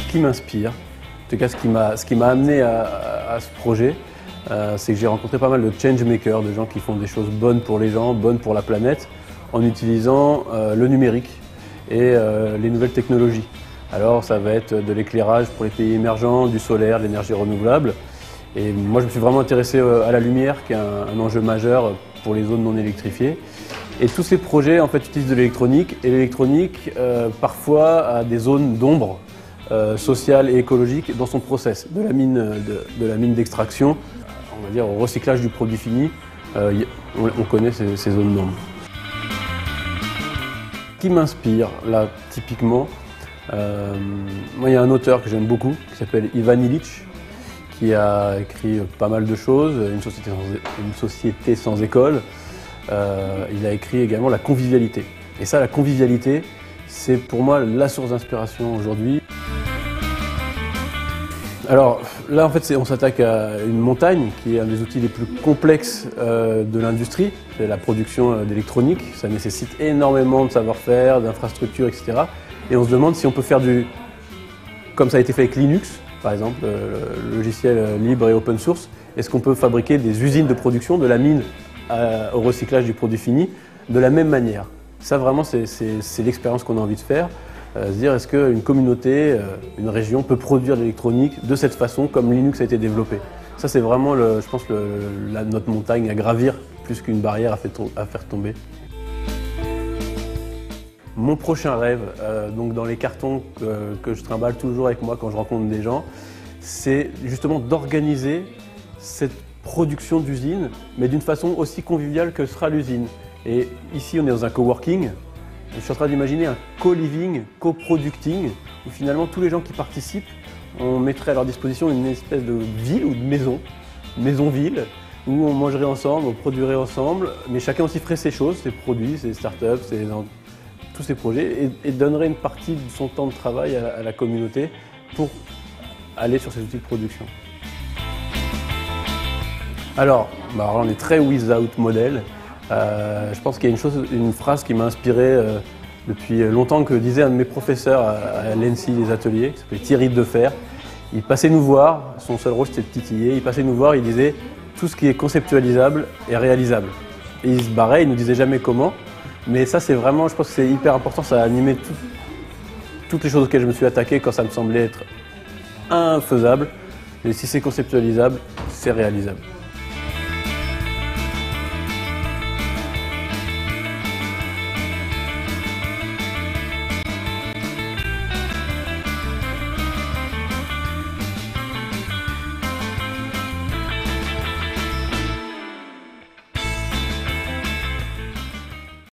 qui m'inspire, en tout cas ce qui m'a amené à ce projet, c'est que j'ai rencontré pas mal de changemakers, de gens qui font des choses bonnes pour les gens, bonnes pour la planète, en utilisant le numérique et les nouvelles technologies. Alors ça va être de l'éclairage pour les pays émergents, du solaire, de l'énergie renouvelable. Et moi je me suis vraiment intéressé à la lumière, qui est un enjeu majeur pour les zones non électrifiées. Et tous ces projets en fait utilisent de l'électronique, et l'électronique parfois a des zones d'ombre sociales et écologiques dans son process, de la mine d'extraction, on va dire au recyclage du produit fini, on connaît ces zones d'ombre. Qui m'inspire là typiquement, moi il y a un auteur que j'aime beaucoup qui s'appelle Ivan Illich, qui a écrit pas mal de choses, une société sans école. Il a écrit également La convivialité. Et ça, la convivialité, c'est pour moi la source d'inspiration aujourd'hui. Alors là, en fait, on s'attaque à une montagne qui est un des outils les plus complexes de l'industrie. C'est la production d'électronique. Ça nécessite énormément de savoir-faire, d'infrastructures, etc. Et on se demande si on peut faire comme ça a été fait avec Linux, par exemple, le logiciel libre et open source. Est-ce qu'on peut fabriquer des usines de production, de la mine au recyclage du produit fini, de la même manière? Ça, vraiment, c'est l'expérience qu'on a envie de faire. Se dire, est-ce qu'une communauté, une région peut produire de l'électronique de cette façon, comme Linux a été développé? Ça, c'est vraiment, je pense, notre montagne à gravir, plus qu'une barrière à faire tomber. Mon prochain rêve, donc dans les cartons que je trimballe toujours avec moi quand je rencontre des gens, c'est justement d'organiser cette production d'usine, mais d'une façon aussi conviviale que sera l'usine. Et ici, on est dans un coworking. Je suis en train d'imaginer un co-living, co-producting, où finalement tous les gens qui participent, on mettrait à leur disposition une espèce de ville ou de maison-ville, où on mangerait ensemble, on produirait ensemble, mais chacun aussi ferait ses choses, ses produits, ses startups, tous ces projets, et donnerait une partie de son temps de travail à la communauté pour aller sur ces outils de production. Alors on est très without model. Je pense qu'il y a une phrase qui m'a inspiré depuis longtemps, que disait un de mes professeurs à l'ENSI des ateliers, qui s'appelait Thierry Defer. Il passait nous voir, son seul rôle c'était de titiller, il passait nous voir, il disait tout ce qui est conceptualisable est réalisable. Et il se barrait, il ne nous disait jamais comment, mais ça c'est vraiment, je pense que c'est hyper important, ça a animé toutes les choses auxquelles je me suis attaqué quand ça me semblait être infaisable. Et si c'est conceptualisable, c'est réalisable.